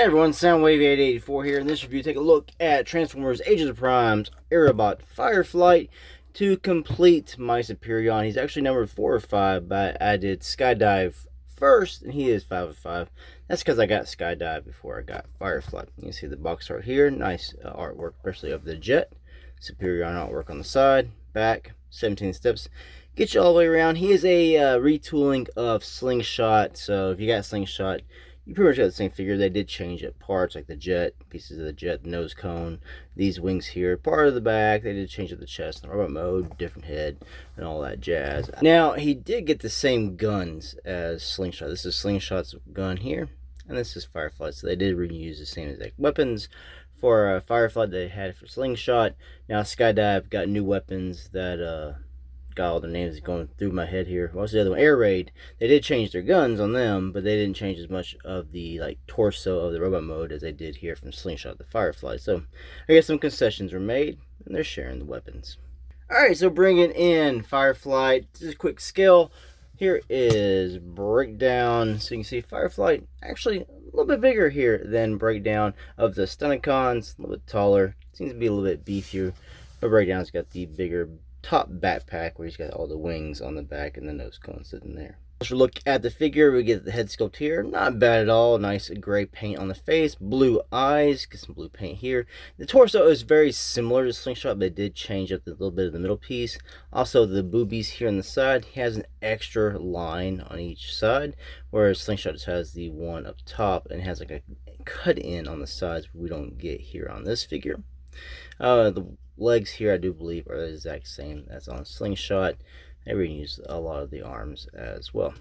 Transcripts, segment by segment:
Hey everyone, Soundwave8884 here. In this review, take a look at Transformers Age of the Primes Aerobot Fireflight to complete my Superion. He's actually numbered 4 or 5, but I did Skydive first, and he is 5 of 5. That's because I got Skydive before I got Fireflight. You can see the box art here. Nice artwork, especially of the jet. Superion artwork on the side, back, 17 steps. Get you all the way around. He is a retooling of Slingshot, so if you got Slingshot, you pretty much got the same figure. They did change it. Parts like the jet, pieces of the jet, the nose cone, these wings here, part of the back. They did change up the chest, the robot mode, different head, and all that jazz. Now, he did get the same guns as Slingshot. This is Slingshot's gun here, and this is Fireflight. So they did reuse the same exact weapons for Fireflight they had for Slingshot. Now, Skydive got new weapons that got all their names going through my head here. What's the other one? Air Raid. They did change their guns on them, but they didn't change as much of the torso of the robot mode as they did here from Slingshot the Firefly. So I guess some concessions were made, and they're sharing the weapons. Alright, so bringing in Fireflight. This is a quick scale. Here is breakdown. So you can see Fireflight actually a little bit bigger here than breakdown of the Stunticons. A little bit taller. Seems to be a little bit beefier. But breakdown's got the bigger top backpack where he's got all the wings on the back and the nose cone sitting there. Let's look at the figure. We get the head sculpt here. Not bad at all. Nice gray paint on the face. Blue eyes. Get some blue paint here. The torso is very similar to Slingshot, but they did change up a little bit of the middle piece. Also, the boobies here on the side. He has an extra line on each side, whereas Slingshot just has the one up top and has like a cut in on the sides we don't get here on this figure. The legs here, I do believe, are the exact same as on Slingshot. They reuse a lot of the arms as well.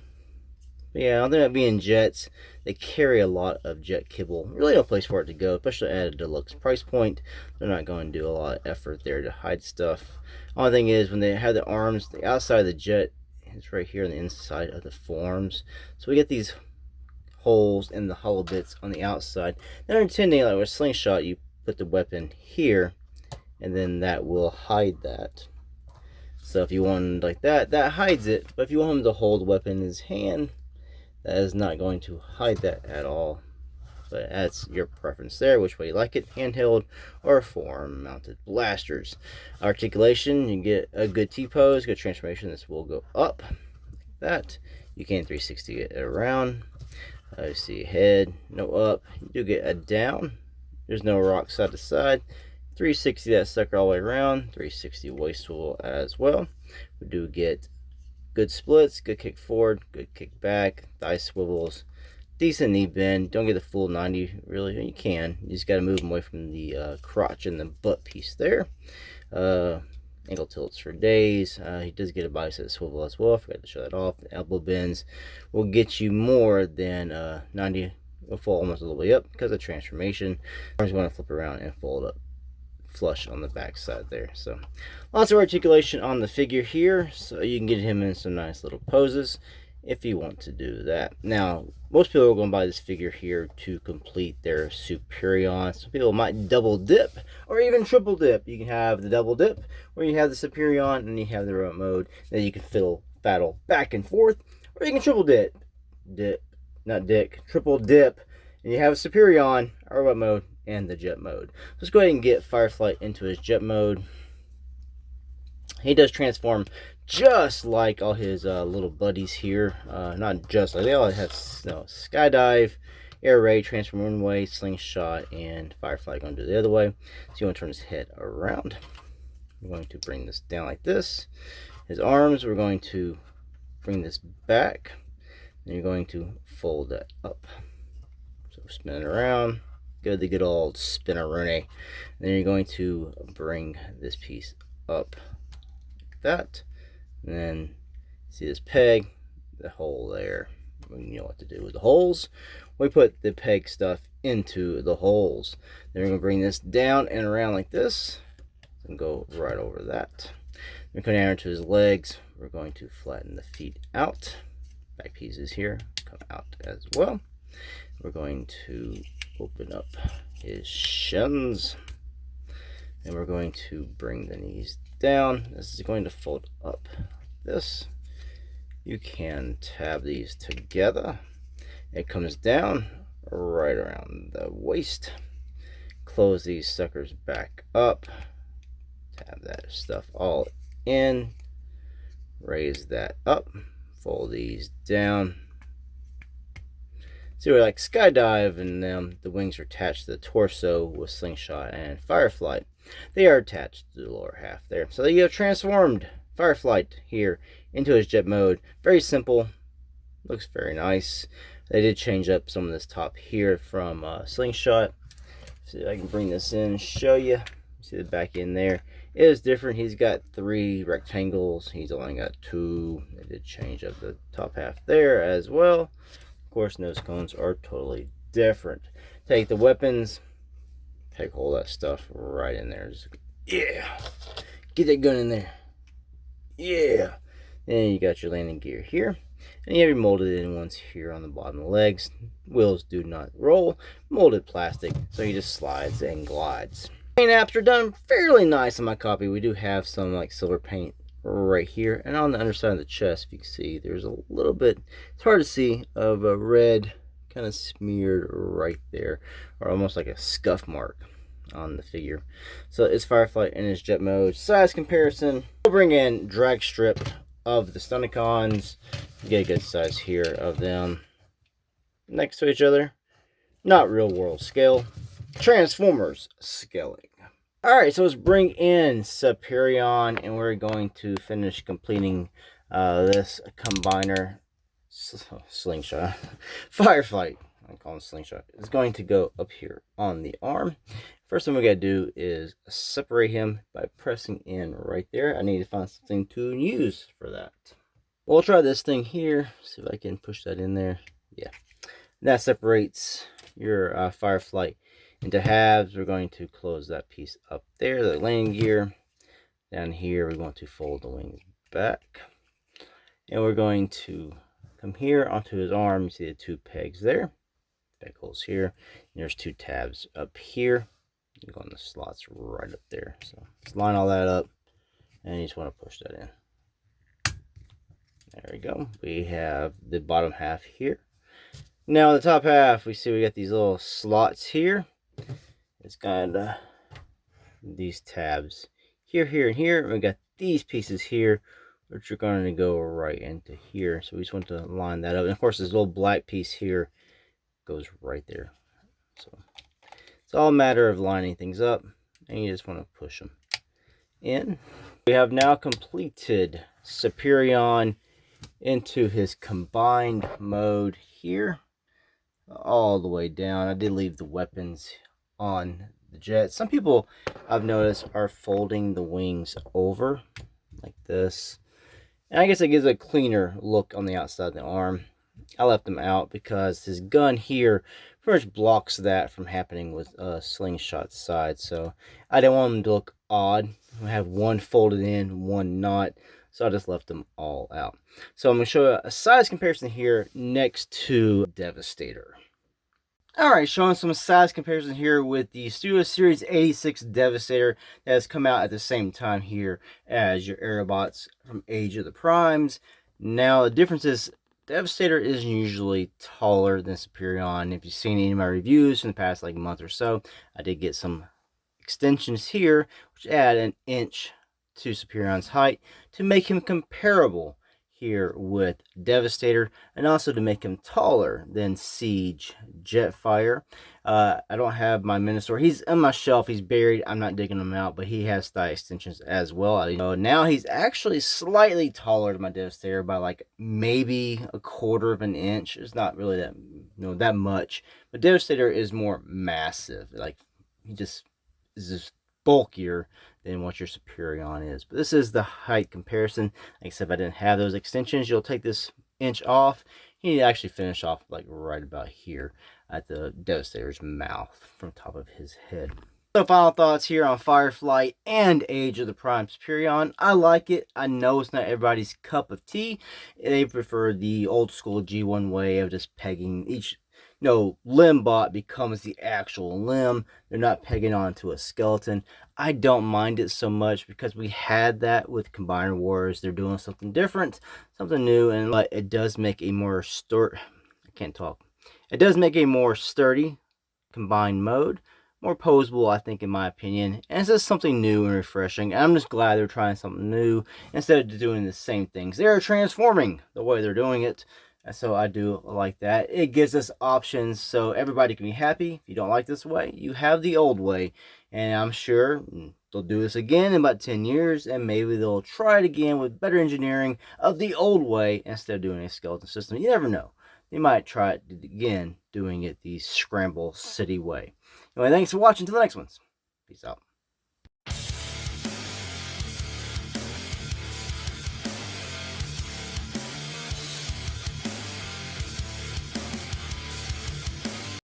But yeah, other than being jets, they carry a lot of jet kibble. Really no place for it to go, especially at a deluxe price point. They're not going to do a lot of effort there to hide stuff. Only thing is, when they have the arms, the outside of the jet is right here on the inside of the forms. So we get these holes in the hollow bits on the outside. They're intending, like with Slingshot, you put the weapon here, and then that will hide that. So if you want like that, that hides it. But if you want him to hold the weapon in his hand, that is not going to hide that at all. But that's your preference there, which way you like it, handheld or form mounted blasters. Articulation, you get a good T-pose, good transformation. This will go up like that. You can 360 it around. You see head, no up. You do get a down. There's no rock side to side. 360 that sucker all the way around. 360 waist swivel as well. We do get good splits, good kick forward, good kick back, thigh swivels, decent knee bend. Don't get the full 90 really. You can. You just got to move them away from the crotch and the butt piece there. Ankle tilts for days. He does get a bicep swivel as well. I forgot to show that off. The elbow bends will get you more than 90. Will fall almost a little way up because of transformation. Arms want to flip around and fold up flush on the back side there. So lots of articulation on the figure here, so you can get him in some nice little poses if you want to do that. Now, most people are going to buy this figure here to complete their Superion. Some people might double dip or even triple dip. You can have the double dip where you have the Superion and you have the remote mode that you can battle back and forth, or you can triple triple dip, and you have a Superion, robot mode, and the jet mode. Let's go ahead and get Fireflight into his jet mode. He does transform just like all his little buddies here. Not just like they all have Skydive, Air Raid, Transform one way, Slingshot, and Fireflight going to do the other way. So you want to turn his head around. We're going to bring this down like this. His arms, we're going to bring this back. And you're going to fold that up. So spin it around. Good, the good old spin-a-rooney. Then you're going to bring this piece up like that. And then see this peg, the hole there. You know what to do with the holes. We put the peg stuff into the holes. Then we're going to bring this down and around like this. And go right over that. We're going down to his legs. We're going to flatten the feet out. Back pieces here come out as well. We're going to open up his shins, and we're going to bring the knees down. This is going to fold up like this. You can tab these together. It comes down right around the waist. Close these suckers back up. Have that stuff all in. Raise that up. Fold these down. So we're like Skydive, and the wings are attached to the torso with Slingshot and Fireflight. They are attached to the lower half there. So you have transformed Fireflight here into his jet mode. Very simple. Looks very nice. They did change up some of this top here from Slingshot. See if I can bring this in and show you. See the back end there. It is different. He's got 3 rectangles. He's only got 2. They did change up the top half there as well. Of course, nose cones are totally different. Take the weapons. Take all that stuff right in there. Just, yeah. Get that gun in there. Yeah. Then you got your landing gear here. And you have your molded in ones here on the bottom legs. Wheels do not roll. Molded plastic. So he just slides and glides. Paint apps are done fairly nice on my copy. We do have some like silver paint right here. And on the underside of the chest, if you can see, there's a little bit, it's hard to see, of a red kind of smeared right there. Or almost like a scuff mark on the figure. So it's Fireflight in his jet mode. Size comparison. We'll bring in drag strip of the Stunticons. You get a good size here of them next to each other. Not real world scale. Transformers scaling. Alright, so let's bring in Superion, and we're going to finish completing this combiner slingshot. Fireflight, I call it slingshot. It's going to go up here on the arm. First thing we gotta do is separate him by pressing in right there. I need to find something to use for that. We'll try this thing here. See if I can push that in there. Yeah. That separates your Fireflight into halves. We're going to close that piece up there, the landing gear. Down here, we're going to fold the wings back. And we're going to come here onto his arm. You see the 2 pegs there. Peg holes here. And there's 2 tabs up here. You go in the slots right up there. So let's line all that up. And you just want to push that in. There we go. We have the bottom half here. Now the top half, we see we got these little slots here. It's got these tabs here, here, and here. And we got these pieces here, which are going to go right into here. So we just want to line that up. And of course, this little black piece here goes right there. So it's all a matter of lining things up, and you just want to push them in. We have now completed Superion into his combined mode here, all the way down. I did leave the weapons on the jet. Some people I've noticed are folding the wings over like this, and I guess it gives a cleaner look on the outside of the arm. I left them out because his gun here pretty much blocks that from happening with Slingshot side. So I didn't want them to look odd. I have one folded in, one not. So I just left them all out. So I'm going to show you a size comparison here next to Devastator. Alright, showing some size comparison here with the Studio Series 86 Devastator that has come out at the same time here as your Aerobots from Age of the Primes. Now the difference is Devastator isn't usually taller than Superion. If you've seen any of my reviews in the past like month or so, I did get some extensions here which add an inch to Superion's height to make him comparable here with Devastator, and also to make him taller than Siege Jetfire. I don't have my Minosaur. He's on my shelf. He's buried. I'm not digging him out, but he has thigh extensions as well. Now he's actually slightly taller than my Devastator by like maybe a quarter of an inch. It's not really that that much, but Devastator is more massive. Like he just is just bulkier than what your Superion is. But this is the height comparison. Like I said, if I didn't have those extensions, you'll take this inch off. You need to actually finish off like right about here at the Devastator's mouth from top of his head. So final thoughts here on Fireflight and Age of the Prime Superion. I like it. I know it's not everybody's cup of tea. They prefer the old school G1 way of just pegging each limb bot becomes the actual limb. They're not pegging onto a skeleton. I don't mind it so much because we had that with Combiner Wars. They're doing something different, something new, and it does make a more It does make a more sturdy combined mode, more posable, I think, in my opinion, and it's just something new and refreshing. And I'm just glad they're trying something new instead of doing the same things. They're transforming the way they're doing it, and so I do like that. It gives us options so everybody can be happy. If you don't like this way, you have the old way, and I'm sure they'll do this again in about 10 years, and maybe they'll try it again with better engineering of the old way instead of doing a skeleton system. You never know. They might try it again, doing it the Scramble City way. Anyway, thanks for watching. Till the next ones. Peace out.